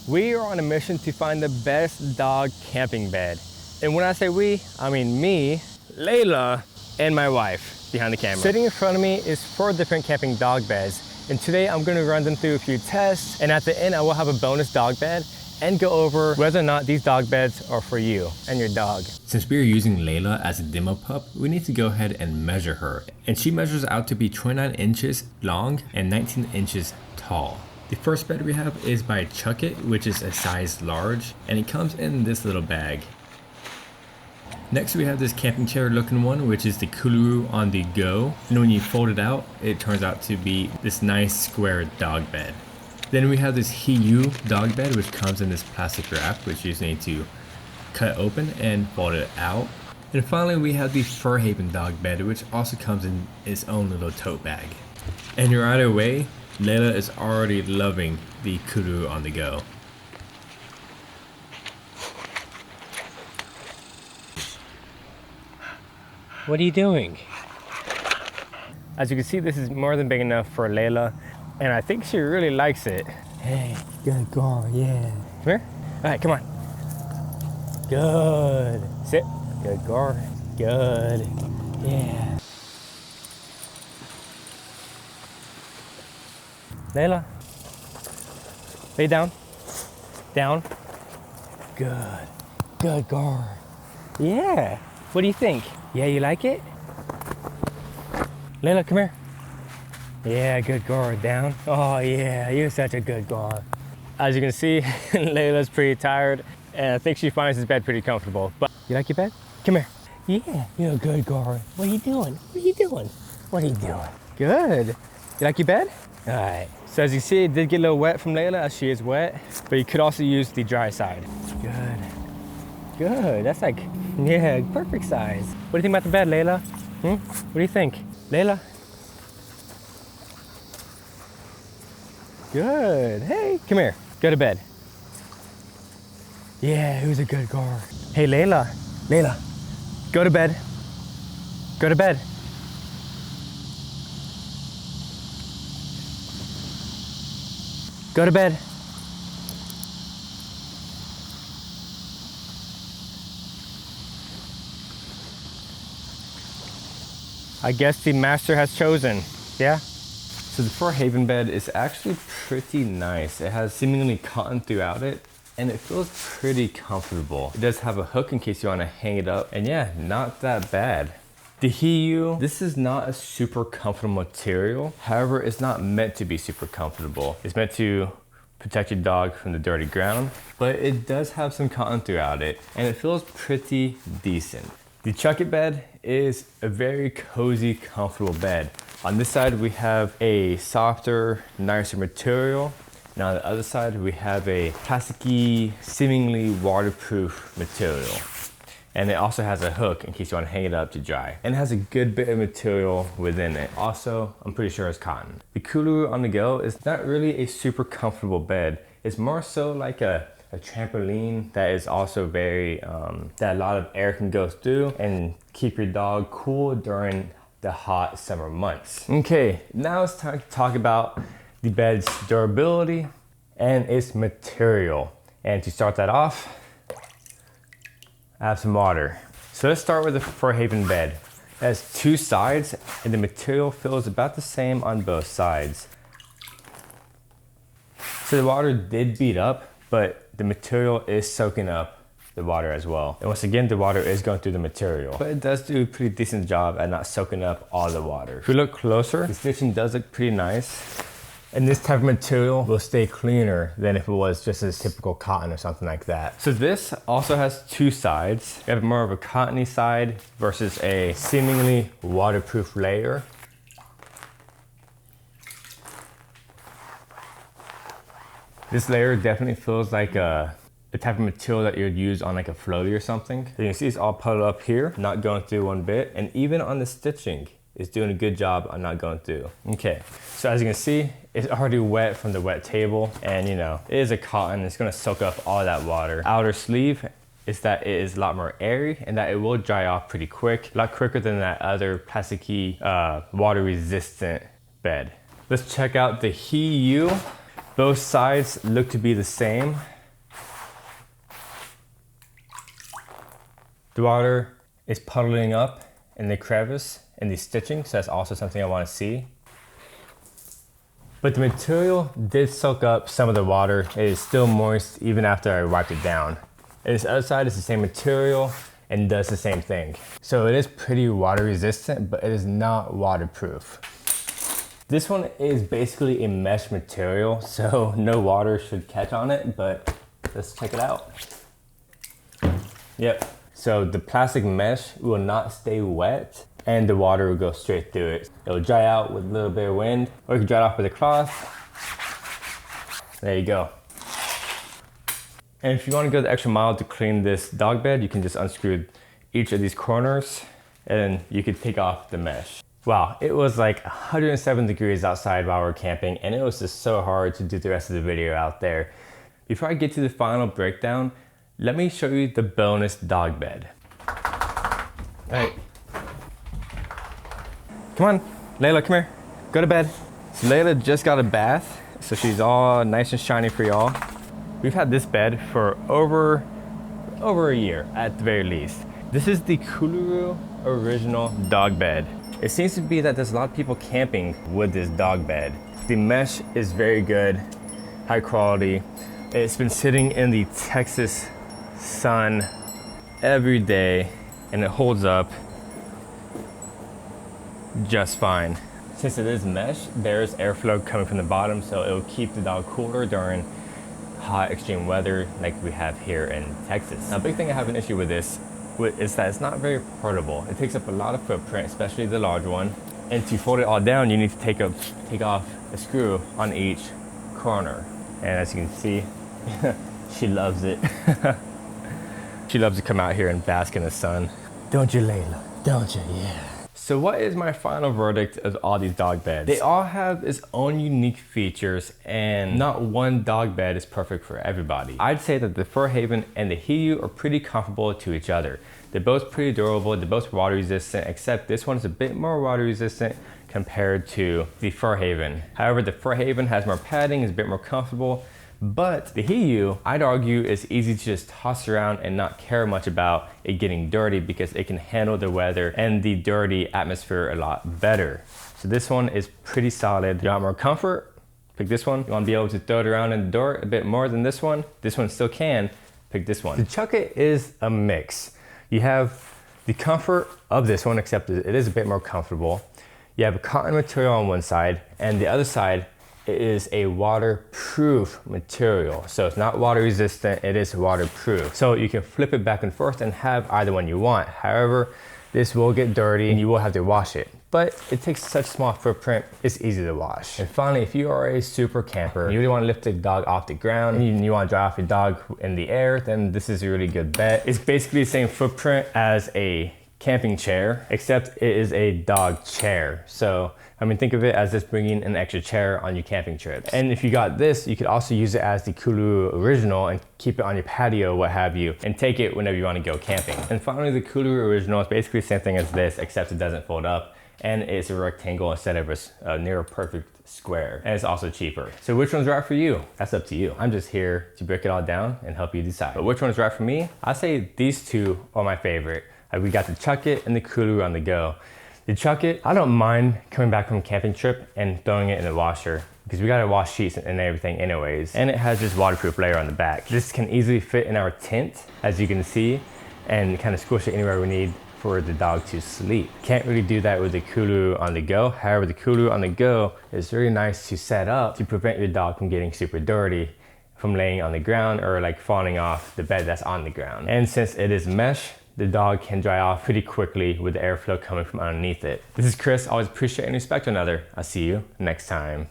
We are on a mission to find the best dog camping bed. And when I say we, I mean me, Layla, and my wife behind the camera. Sitting in front of me is 4 different camping dog beds. And today I'm gonna run them through a few tests. And at the end, I will have a bonus dog bed and go over whether or not these dog beds are for you and your dog. Since we are using Layla as a demo pup, we need to go ahead and measure her. And she measures out to be 29 inches long and 19 inches tall. The first bed we have is by Chuck It, which is a size large, and it comes in this little bag. Next we have this camping chair looking one, which is the Kuluru on the go. And when you fold it out, it turns out to be this nice square dog bed. Then we have this Hiyu dog bed, which comes in this plastic wrap, which you just need to cut open and fold it out. And finally, we have the Fur Haven dog bed, which also comes in its own little tote bag. And right away, Layla is already loving the Kuluru on the go. What are you doing? As you can see, this is more than big enough for Layla, and I think she really likes it. Hey, good girl, yeah. Come here. All right, come on. Good. Sit. Good girl. Good. Yeah. Layla. Lay down. Down. Good. Good girl. Yeah. What do you think? Yeah, you like it? Layla, come here. Yeah, good girl. Down. Oh yeah, you're such a good girl. As you can see, Layla's pretty tired, and I think she finds this bed pretty comfortable. But you like your bed? Come here. Yeah, you're a good girl. What are you doing? What are you doing? What are you doing? Good. You like your bed? All right. So as you see, it did get a little wet from Layla, as she is wet, but you could also use the dry side. Good. Good. That's like, yeah, perfect size. What do you think about the bed, Layla? What do you think? Layla? Good. Hey, come here. Go to bed. Yeah, who's a good girl? Hey, Layla. Layla, go to bed. Go to bed. Go to bed. I guess the master has chosen. Yeah? So the Fur Haven bed is actually pretty nice. It has seemingly cotton throughout it, and it feels pretty comfortable. It does have a hook in case you want to hang it up, and yeah, not that bad. The Hiyu, this is not a super comfortable material. However, it's not meant to be super comfortable. It's meant to protect your dog from the dirty ground, but it does have some cotton throughout it, and it feels pretty decent. The Chuck It bed is a very cozy, comfortable bed. On this side, we have a softer, nicer material. And on the other side, we have a plasticky, seemingly waterproof material. And it also has a hook in case you want to hang it up to dry. And it has a good bit of material within it. Also, I'm pretty sure it's cotton. The Kuluru on the go is not really a super comfortable bed. It's more so like a trampoline that is also very, that a lot of air can go through and keep your dog cool during the hot summer months. Okay, now it's time to talk about the bed's durability and its material. And to start that off, I have some water. So let's start with the Fur Haven bed. It has 2 sides, and the material feels about the same on both sides. So the water did beat up, but the material is soaking up the water as well. And once again, the water is going through the material, but it does do a pretty decent job at not soaking up all the water. If we look closer, the stitching does look pretty nice. And this type of material will stay cleaner than if it was just a typical cotton or something like that. So this also has 2 sides. You have more of a cottony side versus a seemingly waterproof layer. This layer definitely feels like the type of material that you'd use on like a floaty or something. So you can see it's all puddled up here, not going through one bit. And even on the stitching, it's doing a good job on not going through. Okay, so as you can see, it's already wet from the wet table. And you know, it is a cotton, it's gonna soak up all that water. Outer sleeve is that it is a lot more airy and that it will dry off pretty quick, a lot quicker than that other plasticky, water resistant bed. Let's check out the Hiyu. Both sides look to be the same. The water is puddling up in the crevice in the stitching, so that's also something I want to see. But the material did soak up some of the water. It is still moist even after I wiped it down. And this other side is the same material and does the same thing. So it is pretty water resistant, but it is not waterproof. This one is basically a mesh material, so no water should catch on it, but let's check it out. Yep, so the plastic mesh will not stay wet and the water will go straight through it. It'll dry out with a little bit of wind, or you can dry it off with a cloth. There you go. And if you want to go the extra mile to clean this dog bed, you can just unscrew each of these corners and you can take off the mesh. Wow, it was like 107 degrees outside while we were camping, and it was just so hard to do the rest of the video out there. Before I get to the final breakdown, let me show you the bonus dog bed. All right. Come on, Layla, come here. Go to bed. So Layla just got a bath, so she's all nice and shiny for y'all. We've had this bed for over a year at the very least. This is the Kuluru original dog bed. It seems to be that there's a lot of people camping with this dog bed. The mesh is very good, high quality. It's been sitting in the Texas sun every day and it holds up just fine. Since it is mesh, there's airflow coming from the bottom, so it'll keep the dog cooler during hot extreme weather like we have here in Texas. Now, a big thing I have an issue with this is that it's not very portable. It takes up a lot of footprint, especially the large one. And to fold it all down, you need to take off a screw on each corner. And as you can see, she loves it. She loves to come out here and bask in the sun. Don't you, Layla? Don't you? Yeah. So what is my final verdict of all these dog beds? They all have its own unique features, and not one dog bed is perfect for everybody. I'd say that the Fur Haven and the Hiyu are pretty comparable to each other. They're both pretty durable, they're both water resistant, except this one is a bit more water resistant compared to the Fur Haven. However, the Fur Haven has more padding, is a bit more comfortable, but the Hiyu, I'd argue, is easy to just toss around and not care much about it getting dirty because it can handle the weather and the dirty atmosphere a lot better. So this one is pretty solid. You want more comfort? Pick this one. You want to be able to throw it around in the dirt a bit more than this one? This one still can. Pick this one. The Chuckit is a mix. You have the comfort of this one, except it is a bit more comfortable. You have a cotton material on one side, and the other side it is a waterproof material. So it's not water resistant, it is waterproof. So you can flip it back and forth and have either one you want. However, this will get dirty and you will have to wash it. But it takes such small footprint, it's easy to wash. And finally, if you are a super camper, you really want to lift the dog off the ground and you want to dry off your dog in the air, then this is a really good bet. It's basically the same footprint as a camping chair, except it is a dog chair. So I mean, think of it as just bringing an extra chair on your camping trips. And if you got this, you could also use it as the Kuluru original and keep it on your patio, what have you, and take it whenever you want to go camping. And finally, the Kuluru original is basically the same thing as this, except it doesn't fold up, and it's a rectangle instead of a near perfect square. And it's also cheaper. So which one's right for you? That's up to you. I'm just here to break it all down and help you decide. But which one's right for me? I say these two are my favorite. We got the Chuckit and the Kuluru on the go. The Chuckit, I don't mind coming back from a camping trip and throwing it in the washer because we gotta wash sheets and everything anyways. And it has this waterproof layer on the back. This can easily fit in our tent, as you can see, and kind of squish it anywhere we need for the dog to sleep. Can't really do that with the Kuluru on the go. However, the Kuluru on the go is really nice to set up to prevent your dog from getting super dirty from laying on the ground or like falling off the bed that's on the ground. And since it is mesh, the dog can dry off pretty quickly with the airflow coming from underneath it. This is Chris. Always appreciate and respect one another. I'll see you next time.